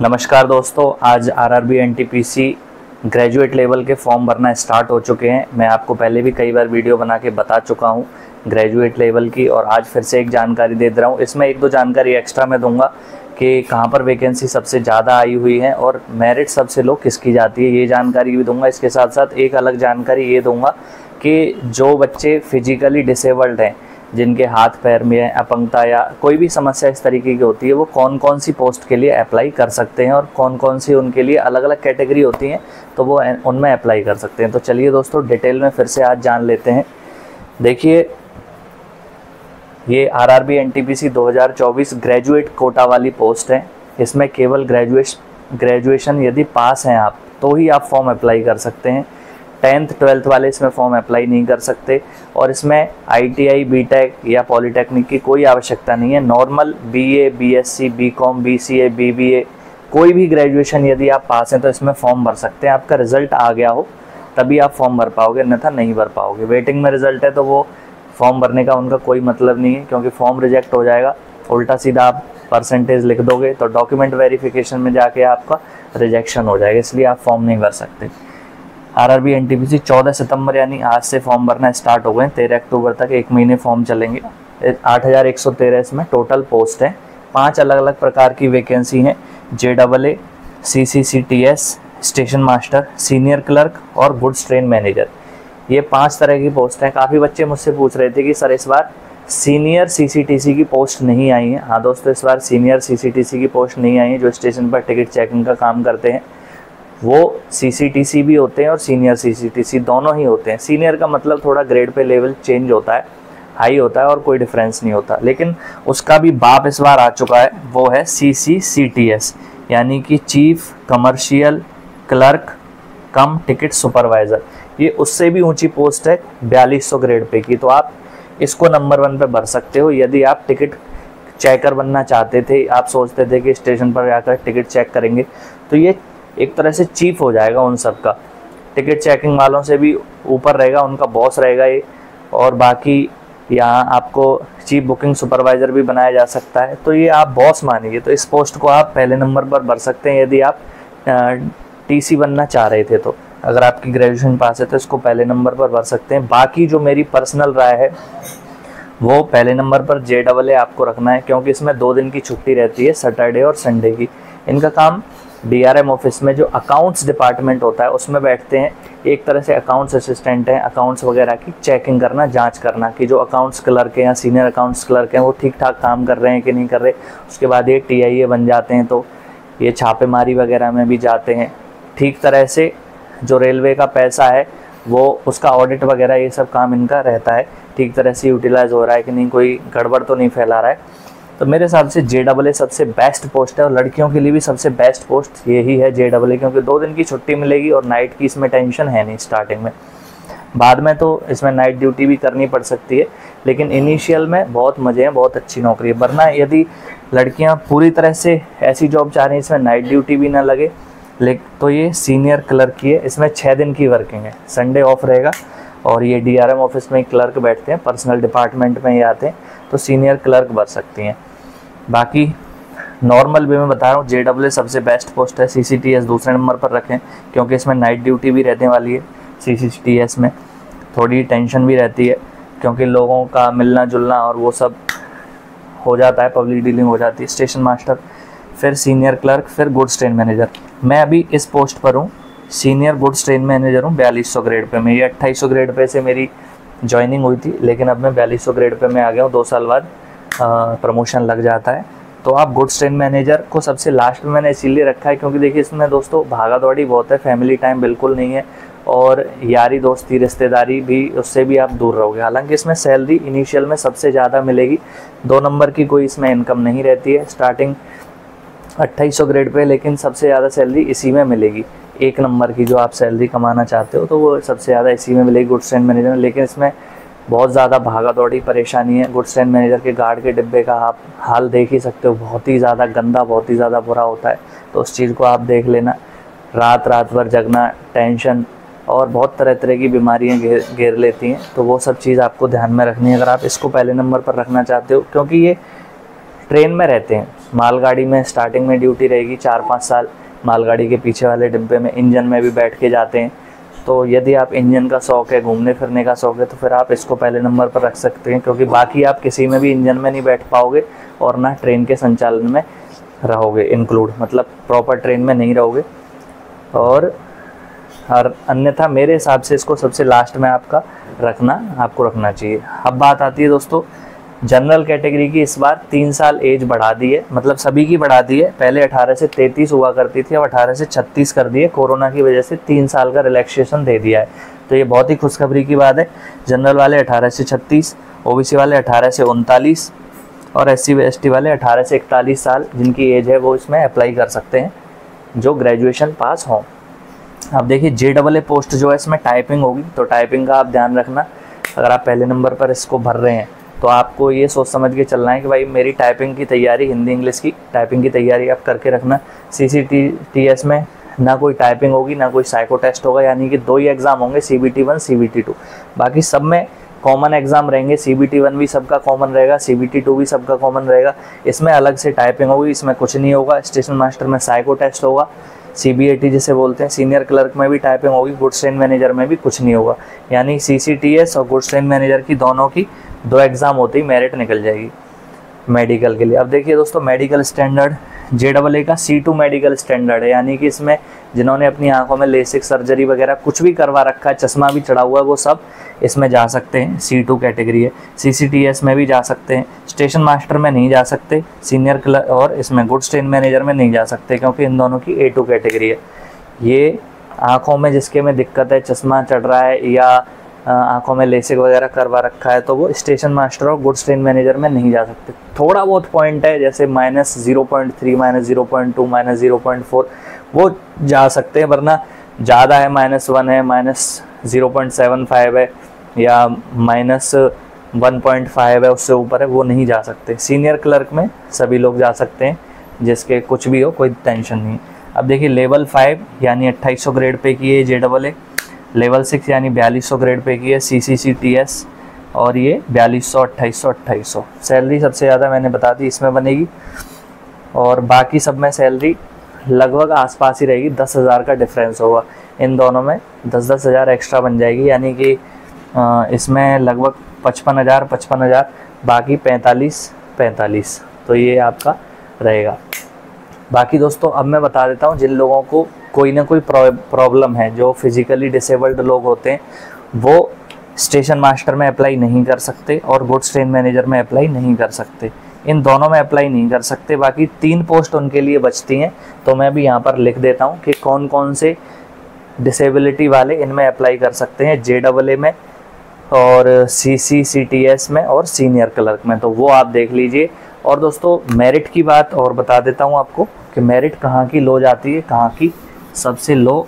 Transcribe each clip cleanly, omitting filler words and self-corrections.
नमस्कार दोस्तों, आज आरआरबी एनटीपीसी ग्रेजुएट लेवल के फॉर्म भरना स्टार्ट हो चुके हैं। मैं आपको पहले भी कई बार वीडियो बना के बता चुका हूं ग्रेजुएट लेवल की, और आज फिर से एक जानकारी दे रहा हूं। इसमें एक दो जानकारी एक्स्ट्रा मैं दूंगा कि कहां पर वैकेंसी सबसे ज़्यादा आई हुई है और मेरिट सबसे लो किसकी जाती है, ये जानकारी भी दूंगा। इसके साथ साथ एक अलग जानकारी ये दूंगा कि जो बच्चे फिजिकली डिसेबल्ड हैं, जिनके हाथ पैर में अपंगता या कोई भी समस्या इस तरीके की होती है, वो कौन कौन सी पोस्ट के लिए अप्लाई कर सकते हैं और कौन कौन सी उनके लिए अलग अलग कैटेगरी होती हैं, तो वो उनमें अप्लाई कर सकते हैं। तो चलिए दोस्तों, डिटेल में फिर से आज जान लेते हैं। देखिए, ये आरआरबी एनटीपीसी 2024 ग्रेजुएट कोटा वाली पोस्ट है। इसमें केवल ग्रेजुएशन यदि पास हैं आप, तो ही आप फॉर्म अप्लाई कर सकते हैं। 10th 12th वाले इसमें फॉर्म अप्लाई नहीं कर सकते, और इसमें आईटीआई, बीटेक या पॉलीटेक्निक की कोई आवश्यकता नहीं है। Normal BA, BSc, BCom, BCA, BBA, कोई भी ग्रेजुएशन यदि आप पास हैं तो इसमें फॉर्म भर सकते हैं। आपका रिजल्ट आ गया हो तभी आप फॉर्म भर पाओगे, अन्यथा नहीं भर पाओगे। वेटिंग में रिजल्ट है तो वो फॉर्म भरने का उनका कोई मतलब नहीं है, क्योंकि फॉर्म रिजेक्ट हो जाएगा। उल्टा सीधा आप परसेंटेज लिख दोगे तो डॉक्यूमेंट वेरिफिकेशन में जाके आपका रिजेक्शन हो जाएगा, इसलिए आप फॉर्म नहीं भर सकते। आरआरबी एनटीपीसी 14 सितंबर यानी आज से फॉर्म भरना स्टार्ट हो गए। 13 अक्टूबर तक 1 महीने फॉर्म चलेंगे। 8113 इसमें टोटल पोस्ट है। 5 अलग अलग प्रकार की वैकेंसी हैं। JAA, CCCTS, station master, senior clerk और गुड्स ट्रेन मैनेजर, ये 5 तरह की पोस्ट हैं। काफ़ी बच्चे मुझसे पूछ रहे थे कि सर इस बार सीनियर CCTC की पोस्ट नहीं आई है। हाँ दोस्तों, इस बार सीनियर CCTC की पोस्ट नहीं आई है। जो स्टेशन पर टिकट चेकिंग का काम करते हैं वो CCTC भी होते हैं और सीनियर CCTC दोनों ही होते हैं। सीनियर का मतलब थोड़ा ग्रेड पे लेवल चेंज होता है, हाई होता है, और कोई डिफरेंस नहीं होता। लेकिन उसका भी बाप इस बार आ चुका है, वो है CCCTS, यानी कि चीफ कमर्शियल क्लर्क कम टिकट सुपरवाइज़र। ये उससे भी ऊंची पोस्ट है, 4200 ग्रेड पे की। तो आप इसको नंबर 1 पे भर सकते हो यदि आप टिकट चेकर बनना चाहते थे। आप सोचते थे कि स्टेशन पर जाकर टिकट चेक करेंगे, तो ये एक तरह से चीफ हो जाएगा उन सब का। टिकट चेकिंग वालों से भी ऊपर रहेगा, उनका बॉस रहेगा ये। और बाकी यहाँ आपको चीफ बुकिंग सुपरवाइज़र भी बनाया जा सकता है, तो ये आप बॉस मानिए। तो इस पोस्ट को आप पहले नंबर पर भर सकते हैं यदि आप TC बनना चाह रहे थे। तो अगर आपकी ग्रेजुएशन पास है तो इसको पहले नंबर पर भर सकते हैं। बाकी जो मेरी पर्सनल राय है वो पहले नंबर पर JAA आपको रखना है, क्योंकि इसमें 2 दिन की छुट्टी रहती है, सैटरडे और संडे की। इनका काम DRM ऑफिस में जो अकाउंट्स डिपार्टमेंट होता है उसमें बैठते हैं। एक तरह से अकाउंट्स असिस्टेंट हैं, अकाउंट्स वगैरह की चेकिंग करना, जांच करना कि जो अकाउंट्स क्लर्क हैं या सीनियर अकाउंट्स क्लर्क हैं वो ठीक ठाक काम कर रहे हैं कि नहीं कर रहे। उसके बाद ये TIA बन जाते हैं, तो ये छापेमारी वगैरह में भी जाते हैं। ठीक तरह से जो रेलवे का पैसा है वो उसका ऑडिट वगैरह, ये सब काम इनका रहता है। ठीक तरह से यूटिलाइज हो रहा है कि नहीं, कोई गड़बड़ तो नहीं फैला रहा है। तो मेरे हिसाब से JAA सबसे बेस्ट पोस्ट है, और लड़कियों के लिए भी सबसे बेस्ट पोस्ट यही है JAA, क्योंकि 2 दिन की छुट्टी मिलेगी और नाइट की इसमें टेंशन है नहीं स्टार्टिंग में। बाद में तो इसमें नाइट ड्यूटी भी करनी पड़ सकती है, लेकिन इनिशियल में बहुत मज़े हैं, बहुत अच्छी नौकरी है। वरना यदि लड़कियां पूरी तरह से ऐसी जॉब चाह रही हैं इसमें नाइट ड्यूटी भी ना लगे, तो ये सीनियर क्लर्क की है। इसमें 6 दिन की वर्किंग है, संडे ऑफ रहेगा। और ये DRM ऑफिस में क्लर्क बैठते हैं, पर्सनल डिपार्टमेंट में ही आते हैं, तो सीनियर क्लर्क भर सकती हैं। बाकी नॉर्मल वे में बता रहा हूँ, JAA सबसे बेस्ट पोस्ट है। CCTS दूसरे नंबर पर रखें, क्योंकि इसमें नाइट ड्यूटी भी रहने वाली है। CCTS में थोड़ी टेंशन भी रहती है, क्योंकि लोगों का मिलना जुलना और वो सब हो जाता है, पब्लिक डीलिंग हो जाती है। स्टेशन मास्टर, फिर सीनियर क्लर्क, फिर गुड्स ट्रेन मैनेजर। मैं अभी इस पोस्ट पर हूँ, सीनियर गुड्स ट्रेन मैनेजर हूँ, 4200 ग्रेड पे। मैं ये 2800 ग्रेड पे से मेरी ज्वाइनिंग हुई थी, लेकिन अब मैं 4200 ग्रेड पे मैं आ गया हूँ। 2 साल बाद प्रमोशन लग जाता है। तो आप गुड्स ट्रेन मैनेजर को सबसे लास्ट में मैंने इसीलिए रखा है, क्योंकि देखिए इसमें दोस्तों भागा दौड़ी बहुत है, फैमिली टाइम बिल्कुल नहीं है, और यारी दोस्ती रिश्तेदारी भी, उससे भी आप दूर रहोगे। हालांकि इसमें सैलरी इनिशियल में सबसे ज़्यादा मिलेगी। 2 नंबर की कोई इसमें इनकम नहीं रहती है, स्टार्टिंग 2800 ग्रेड पे, लेकिन सबसे ज़्यादा सैलरी इसी में मिलेगी। 1 नंबर की जो आप सैलरी कमाना चाहते हो तो वो सबसे ज़्यादा इसी में मिलेगी, गुड्स ट्रेन मैनेजर में। लेकिन इसमें बहुत ज़्यादा भागा दौड़ी परेशानी है। गुड्स ट्रेन मैनेजर के गार्ड के डिब्बे का आप हाल देख ही सकते हो, बहुत ही ज़्यादा गंदा, बहुत ही ज़्यादा बुरा होता है। तो उस चीज़ को आप देख लेना। रात भर जगना, टेंशन और बहुत तरह तरह की बीमारियां घेर लेती हैं, तो वो सब चीज़ आपको ध्यान में रखनी है अगर आप इसको पहले नंबर पर रखना चाहते हो, क्योंकि ये ट्रेन में रहते हैं, मालगाड़ी में स्टार्टिंग में ड्यूटी रहेगी 4-5 साल, मालगाड़ी के पीछे वाले डिब्बे में इंजन में भी बैठ के जाते हैं। तो यदि आप इंजन का शौक़ है, घूमने फिरने का शौक़ है, तो फिर आप इसको पहले नंबर पर रख सकते हैं, क्योंकि बाकी आप किसी में भी इंजन में नहीं बैठ पाओगे और ना ट्रेन के संचालन में रहोगे इंक्लूड, मतलब प्रॉपर ट्रेन में नहीं रहोगे। और अन्यथा मेरे हिसाब से इसको सबसे लास्ट में आपको रखना चाहिए। अब बात आती है दोस्तों जनरल कैटेगरी की। इस बार 3 साल एज बढ़ा दी है, मतलब सभी की बढ़ा दी है। पहले 18 से 33 हुआ करती थी, अब 18 से 36 कर दी है। कोरोना की वजह से 3 साल का रिलैक्सेशन दे दिया है, तो ये बहुत ही खुशखबरी की बात है। जनरल वाले 18 से 36, ओबीसी वाले 18 से 39 और SC/ST वाले 18 से 41 साल जिनकी एज है वो इसमें अप्लाई कर सकते हैं, जो ग्रेजुएशन पास हों। अब देखिए JAA पोस्ट जो है इसमें टाइपिंग होगी, तो टाइपिंग का आप ध्यान रखना। अगर आप पहले नंबर पर इसको भर रहे हैं तो आपको ये सोच समझ के चलना है कि भाई मेरी टाइपिंग की तैयारी, हिंदी इंग्लिश की टाइपिंग की तैयारी आप करके रखना। CCTS में ना कोई टाइपिंग होगी ना कोई साइको टेस्ट होगा, यानी कि 2 ही एग्ज़ाम होंगे, CBT 1 CBT 2। बाकी सब में कॉमन एग्ज़ाम रहेंगे। CBT 1 भी सबका कॉमन रहेगा, CBT 2 भी सबका कॉमन रहेगा। इसमें अलग से टाइपिंग होगी, इसमें कुछ नहीं होगा। स्टेशन मास्टर में साइको टेस्ट होगा, CBAT जिसे बोलते हैं। सीनियर क्लर्क में भी टाइपिंग होगी, गुड्स ट्रेन मैनेजर में भी कुछ नहीं होगा। यानी CCTS और गुड्स ट्रेन मैनेजर की दोनों की 2 एग्ज़ाम होते ही मेरिट निकल जाएगी मेडिकल के लिए। अब देखिए दोस्तों मेडिकल स्टैंडर्ड JAA का C2 मेडिकल स्टैंडर्ड है, यानी कि इसमें जिन्होंने अपनी आंखों में लेसिक सर्जरी वगैरह कुछ भी करवा रखा है, चश्मा भी चढ़ा हुआ है, वो सब इसमें जा सकते हैं। C2 कैटेगरी है। CCTS में भी जा सकते हैं, स्टेशन मास्टर में नहीं जा सकते, सीनियर क्लर्क और इसमें गुड्स ट्रेन मैनेजर में नहीं जा सकते, क्योंकि इन दोनों की A2 कैटेगरी है। ये आँखों में जिसके में दिक्कत है, चश्मा चढ़ रहा है या आंखों में लेसिक वगैरह करवा रखा है, तो वो स्टेशन मास्टर और गुड्स ट्रेन मैनेजर में नहीं जा सकते। थोड़ा बहुत पॉइंट है, जैसे -0.3, -0.2, -0.4 वो जा सकते हैं, वरना ज़्यादा है, -1 है, -0.75 है या -1.5 है, उससे ऊपर है, वो नहीं जा सकते। सीनियर क्लर्क में सभी लोग जा सकते हैं, जिसके कुछ भी हो, कोई टेंशन नहीं। अब देखिए लेवल 5 यानी 2800 ग्रेड पे की है JAA, लेवल 6 यानी 4200 ग्रेड पे की है CCCTS, और ये 4200, 2800। सैलरी सबसे ज़्यादा मैंने बता दी इसमें बनेगी, और बाकी सब में सैलरी लगभग आसपास ही रहेगी। 10,000 का डिफरेंस होगा इन दोनों में, 10-10 हज़ार एक्स्ट्रा बन जाएगी, यानी कि इसमें लगभग 55,000, बाकी 45, तो ये आपका रहेगा। बाकी दोस्तों अब मैं बता देता हूँ, जिन लोगों को कोई ना कोई प्रॉब्लम है, जो फिजिकली डिसेबल्ड लोग होते हैं, वो स्टेशन मास्टर में अप्लाई नहीं कर सकते और गुड्स ट्रेन मैनेजर में अप्लाई नहीं कर सकते। इन दोनों में अप्लाई नहीं कर सकते। बाकी 3 पोस्ट उनके लिए बचती हैं, तो मैं भी यहाँ पर लिख देता हूँ कि कौन कौन से डिसेबिलिटी वाले इनमें अप्लाई कर सकते हैं, JAA में और CCCTS में और सीनियर क्लर्क में, तो वो आप देख लीजिए। और दोस्तों मेरिट की बात और बता देता हूँ आपको कि मेरिट कहाँ की लो जाती है, कहाँ की सबसे लो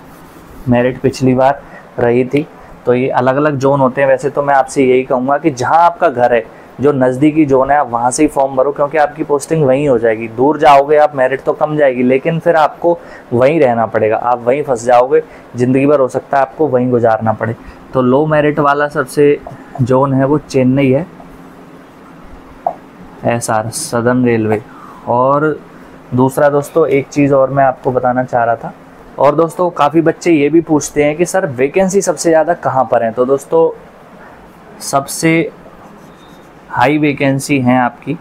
मेरिट पिछली बार रही थी। तो ये अलग अलग जोन होते हैं। वैसे तो मैं आपसे यही कहूँगा कि जहाँ आपका घर है, जो नज़दीकी जोन है, आप वहाँ से ही फॉर्म भरो, क्योंकि आपकी पोस्टिंग वहीं हो जाएगी। दूर जाओगे आप, मेरिट तो कम जाएगी, लेकिन फिर आपको वहीं रहना पड़ेगा, आप वहीं फंस जाओगे, ज़िंदगी भर हो सकता है आपको वहीं गुजारना पड़े। तो लो मेरिट वाला सबसे जोन है वो चेन्नई है, SR सदर्न रेलवे। और दूसरा दोस्तों एक चीज़ और मैं आपको बताना चाह रहा था, और दोस्तों काफ़ी बच्चे ये भी पूछते हैं कि सर वैकेंसी सबसे ज़्यादा कहाँ पर है। तो दोस्तों सबसे हाई वैकेंसी हैं आपकी,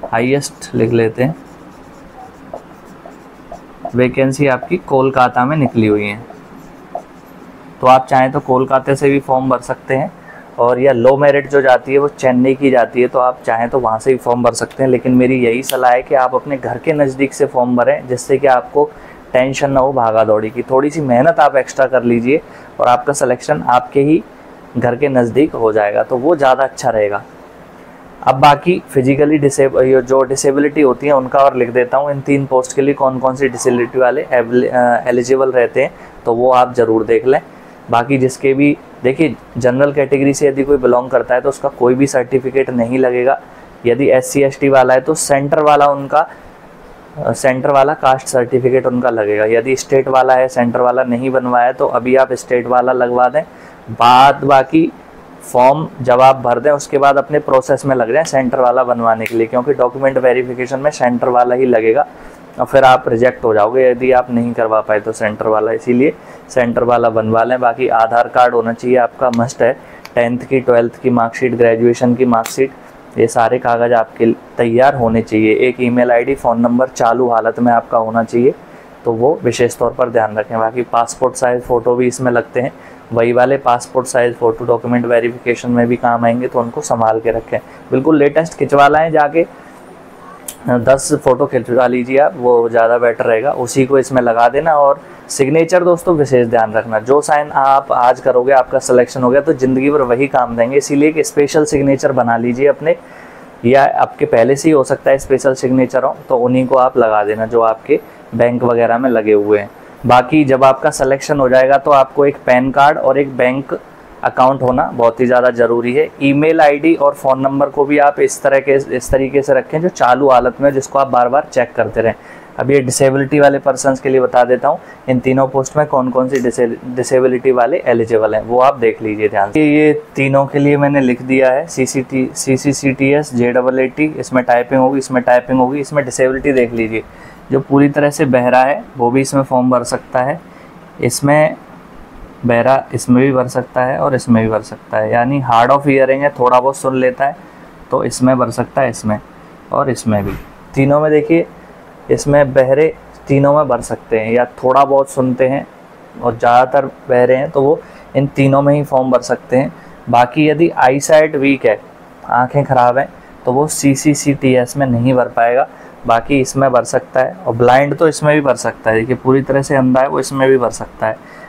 हाईएस्ट लिख लेते हैं, वैकेंसी आपकी कोलकाता में निकली हुई है। तो आप चाहें तो कोलकाता से भी फॉर्म भर सकते हैं, और या लो मेरिट जो जाती है वो चेन्नई की जाती है, तो आप चाहें तो वहाँ से भी फॉर्म भर सकते हैं। लेकिन मेरी यही सलाह है कि आप अपने घर के नज़दीक से फॉर्म भरें, जिससे कि आपको टेंशन ना हो भागा दौड़ी की। थोड़ी सी मेहनत आप एक्स्ट्रा कर लीजिए और आपका सिलेक्शन आपके ही घर के नज़दीक हो जाएगा, तो वो ज़्यादा अच्छा रहेगा। अब बाकी फिजिकली जो डिसेबिलिटी होती है उनका और लिख देता हूँ। इन 3 पोस्ट के लिए कौन कौन सी डिसेबिलिटी वाले एलिजिबल रहते हैं, तो वो आप ज़रूर देख लें। बाकी जिसके भी देखिए जनरल कैटेगरी से यदि कोई बिलोंग करता है तो उसका कोई भी सर्टिफिकेट नहीं लगेगा। यदि SC/ST वाला है तो सेंटर वाला कास्ट सर्टिफिकेट उनका लगेगा। यदि स्टेट वाला है, सेंटर वाला नहीं बनवाया, तो अभी आप स्टेट वाला लगवा दें। बाकी फॉर्म जब आप भर दें उसके बाद अपने प्रोसेस में लग जाए सेंटर वाला बनवाने के लिए, क्योंकि डॉक्यूमेंट वेरिफिकेशन में सेंटर वाला ही लगेगा और फिर आप रिजेक्ट हो जाओगे यदि आप नहीं करवा पाए तो सेंटर वाला। इसीलिए सेंटर वाला बनवा लें। बाकी आधार कार्ड होना चाहिए आपका, मस्ट है। 10th की 12th की मार्कशीट, ग्रेजुएशन की मार्कशीट, ये सारे कागज़ आपके तैयार होने चाहिए। एक ईमेल आईडी, फ़ोन नंबर चालू हालत में आपका होना चाहिए, तो वो विशेष तौर पर ध्यान रखें। बाकी पासपोर्ट साइज़ फ़ोटो भी इसमें लगते हैं, वही वाले passport size photo document verification में भी काम आएंगे, तो उनको संभाल के रखें। बिल्कुल लेटेस्ट खिंचवा लाएँ, जाके 10 फ़ोटो खिंचवा लीजिए आप, वो ज़्यादा बेटर रहेगा। उसी को इसमें लगा देना। और सिग्नेचर दोस्तों विशेष ध्यान रखना, जो साइन आप आज करोगे आपका सिलेक्शन हो गया तो ज़िंदगी भर वही काम देंगे, इसीलिए एक स्पेशल सिग्नेचर बना लीजिए अपने, या आपके पहले से ही हो सकता है स्पेशल सिग्नेचर हो तो उन्हीं को आप लगा देना जो आपके बैंक वगैरह में लगे हुए हैं। बाकी जब आपका सिलेक्शन हो जाएगा तो आपको एक पैन कार्ड और एक बैंक अकाउंट होना बहुत ही ज़्यादा ज़रूरी है। ईमेल आईडी और फ़ोन नंबर को भी आप इस तरीके से रखें जो चालू हालत में, जिसको आप बार बार चेक करते रहें। अब ये डिसेबिलिटी वाले पर्सन्स के लिए बता देता हूँ, इन तीनों पोस्ट में कौन कौन सी डिसेबिलिटी वाले एलिजिबल हैं, वो आप देख लीजिए ध्यान से। ये तीनों के लिए मैंने लिख दिया है, CCCTS JAAT, इसमें टाइपिंग होगी, इसमें टाइपिंग होगी। इसमें डिसेबिलिटी देख लीजिए, जो पूरी तरह से बहरा है वो भी इसमें फॉर्म भर सकता है, इसमें बहरा इसमें भी भर सकता है और इसमें भी भर सकता है। यानी हार्ड ऑफ हियरिंग है, थोड़ा बहुत सुन लेता है तो इसमें भर सकता है, इसमें और इसमें भी। तीनों में देखिए, इसमें बहरे तीनों में भर सकते हैं, या थोड़ा बहुत सुनते हैं और ज़्यादातर बहरे हैं तो वो इन तीनों में ही फॉर्म भर सकते हैं। बाकी यदि आई साइट वीक है, आँखें ख़राब हैं, तो वो CCCTS में नहीं भर पाएगा, बाकी इसमें भर सकता है। और ब्लाइंड तो इसमें भी भर सकता है, देखिए पूरी तरह से अंधा है वो इसमें भी भर सकता है।